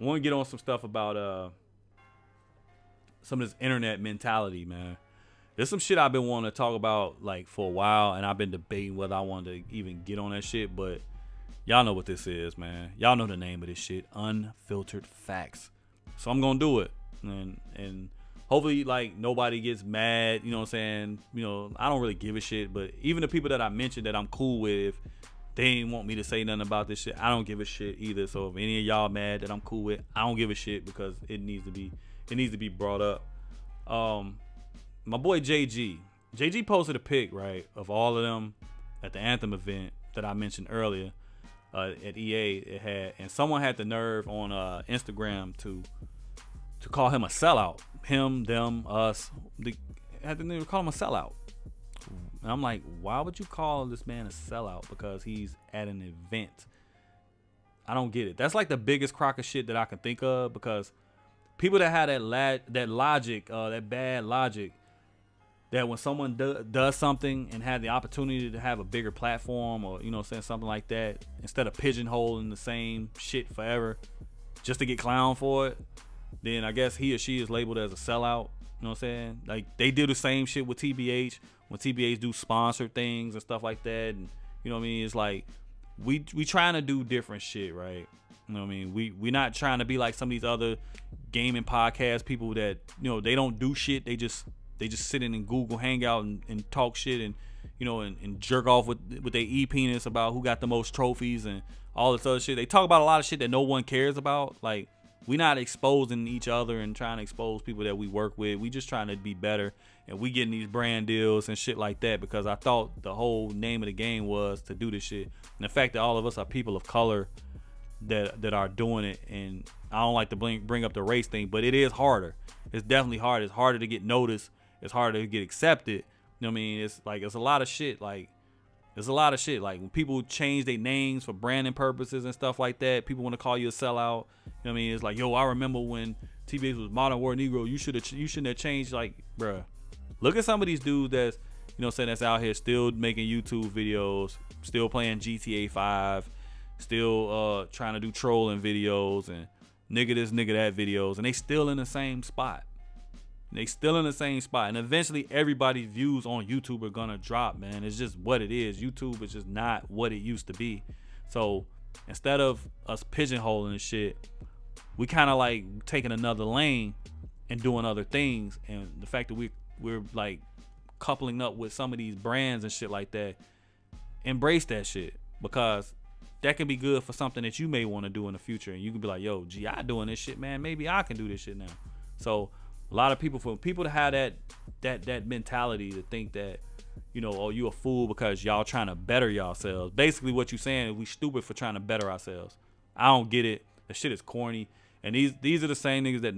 I want to get on some stuff about some of this internet mentality, man. There's some shit I've been wanting to talk about like for a while, and I've been debating whether I wanted to even get on that shit, but y'all know what this is, man. Y'all know the name of this shit, Unfiltered Facts. So I'm gonna do it, and hopefully like nobody gets mad. You know what I'm saying? You know, I don't really give a shit, but even the people that I mentioned that I'm cool with, if they ain't want me to say nothing about this shit, I don't give a shit either. So if any of y'all mad that I'm cool with, I don't give a shit because it needs to be brought up. My boy JG posted a pic, right, of all of them at the Anthem event that I mentioned earlier at EA. It had, and someone had the nerve on Instagram to call him a sellout. Him, them, us, had the nerve to call him a sellout. And I'm like, why would you call this man a sellout? Because he's at an event. I don't get it. That's like the biggest crock of shit that I can think of, because people that have that logic, that bad logic, that when someone does something and had the opportunity to have a bigger platform, or, you know, saying something like that, instead of pigeonholing the same shit forever just to get clowned for it, then I guess he or she is labeled as a sellout. You know what I'm saying? Like, they do the same shit with TBH when TBH do sponsored things and stuff like that. And you know what I mean? It's like we trying to do different shit, right? You know what I mean? We not trying to be like some of these other gaming podcast people that, you know, they don't do shit. They just sit in and Google Hangout and talk shit, and, you know, and jerk off with their e-penis about who got the most trophies and all this other shit. They talk about a lot of shit that no one cares about. Like, we not exposing each other and trying to expose people that we work with. We just trying to be better, and we getting these brand deals and shit like that, because I thought the whole name of the game was to do this shit. And the fact that all of us are people of color that are doing it, and I don't like to bring up the race thing, but it is harder. It's definitely hard. It's harder to get noticed. It's harder to get accepted. You know what I mean? It's like, it's a lot of shit. Like, there's a lot of shit. Like, when people change their names for branding purposes and stuff like that, people want to call you a sellout. You know what I mean? It's like, yo, I remember when TBS was Modern War Negro. You shouldn't have changed. Like, bruh, look at some of these dudes that's, you know what I'm saying, that's out here still making YouTube videos, still playing GTA 5, still trying to do trolling videos and nigga this, nigga that videos, and they still in the same spot. They still in the same spot, and eventually everybody's views on YouTube are gonna drop, man. It's just what it is. YouTube is just not what it used to be. So instead of us pigeonholing and shit, we kind of like taking another lane and doing other things. And the fact that we're like coupling up with some of these brands and shit like that, embrace that shit, because that can be good for something that you may want to do in the future. And you can be like, yo, GI doing this shit, man. Maybe I can do this shit now. So a lot of people, for people to have that mentality to think that, you know, oh, you a fool because y'all trying to better yourselves. Basically what you saying is we stupid for trying to better ourselves. I don't get it. The shit is corny. And these are the same niggas that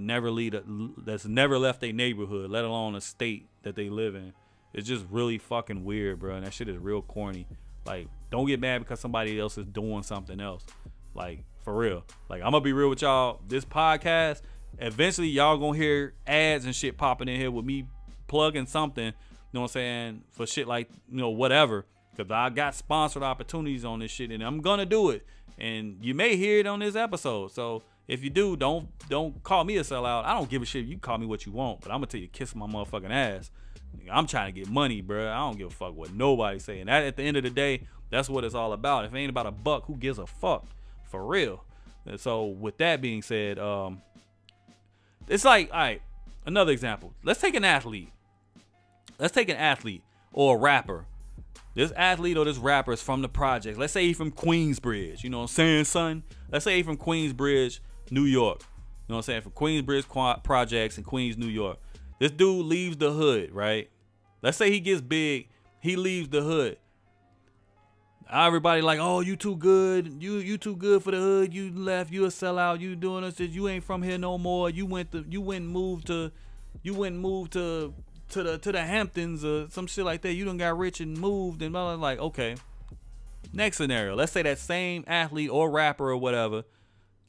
that's never left their neighborhood, let alone a state that they live in. It's just really fucking weird, bro. And that shit is real corny. Like, don't get mad because somebody else is doing something else. Like, for real. Like, I'm gonna be real with y'all. This podcast, eventually y'all gonna hear ads and shit popping in here with me plugging something, you know what I'm saying, for shit like, you know, whatever, because I got sponsored opportunities on this shit, and I'm gonna do it, and you may hear it on this episode. So if you do, don't call me a sellout. I don't give a shit. You can call me what you want, but I'm gonna tell you, kiss my motherfucking ass. I'm trying to get money, bro. I don't give a fuck what nobody's saying. That, at the end of the day, that's what it's all about. If it ain't about a buck, who gives a fuck? For real. And so with that being said, it's like, all right, another example. Let's take an athlete. Let's take an athlete or a rapper. This athlete or this rapper is from the projects. Let's say he's from Queensbridge. You know what I'm saying, son? Let's say he's from Queensbridge, New York. You know what I'm saying? From Queensbridge projects in Queens, New York. This dude leaves the hood, right? Let's say he gets big. He leaves the hood. Everybody like, oh, you too good. You too good for the hood. You left. You a sellout. You doing this. You ain't from here no more. You went and moved to the Hamptons or some shit like that. You done got rich and moved and blah, blah, like, okay. Next scenario. Let's say that same athlete or rapper or whatever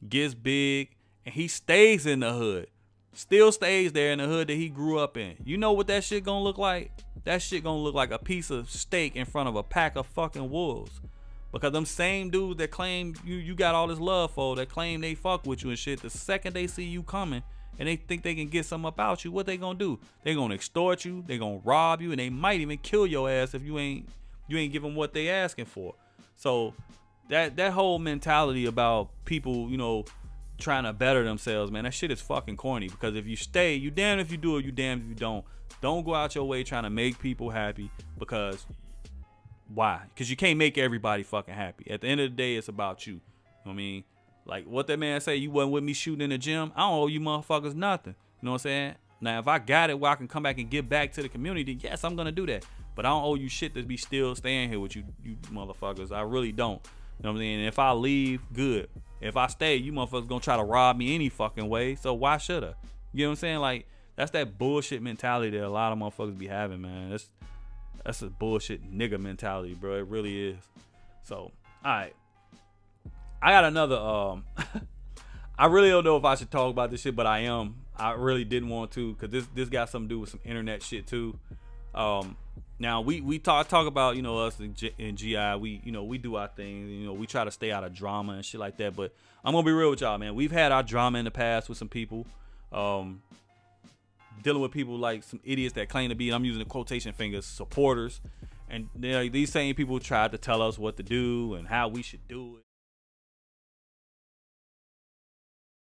gets big and he stays in the hood. Still stays there in the hood that he grew up in. You know what that shit gonna look like? That shit gonna look like a piece of steak in front of a pack of fucking wolves. Because them same dudes that claim you got all this love for, that claim they fuck with you and shit, the second they see you coming and they think they can get something about you, what they gonna do? They gonna extort you, they gonna rob you, and they might even kill your ass if you ain't give them what they asking for. So that whole mentality about people, you know, trying to better themselves, man, that shit is fucking corny. Because if you stay, you damned if you do it, you damned if you don't. Don't go out your way trying to make people happy, because why? Because you can't make everybody fucking happy. At the end of the day, it's about you. I mean, like what that man say, you wasn't with me shooting in the gym, I don't owe you motherfuckers nothing. You know what I'm saying? Now, if I got it where I can come back and give back to the community, yes, I'm gonna do that. But I don't owe you shit to be still staying here with you motherfuckers. I really don't. You know what I'm saying? And if I leave, good. If I stay, you motherfuckers gonna try to rob me any fucking way. So why should I? You know what I'm saying? Like, that's that bullshit mentality that a lot of motherfuckers be having, man. That's a bullshit nigga mentality, bro. It really is. So, alright. I got another I really don't know if I should talk about this shit, but I am. I really didn't want to, because this got something to do with some internet shit too. Now we talk about, you know, us in GI, we, you know, we do our thing, you know, we try to stay out of drama and shit like that. But I'm gonna be real with y'all, man. We've had our drama in the past with some people, dealing with people like some idiots that claim to be, and I'm using the quotation fingers, supporters, and these same people tried to tell us what to do and how we should do it.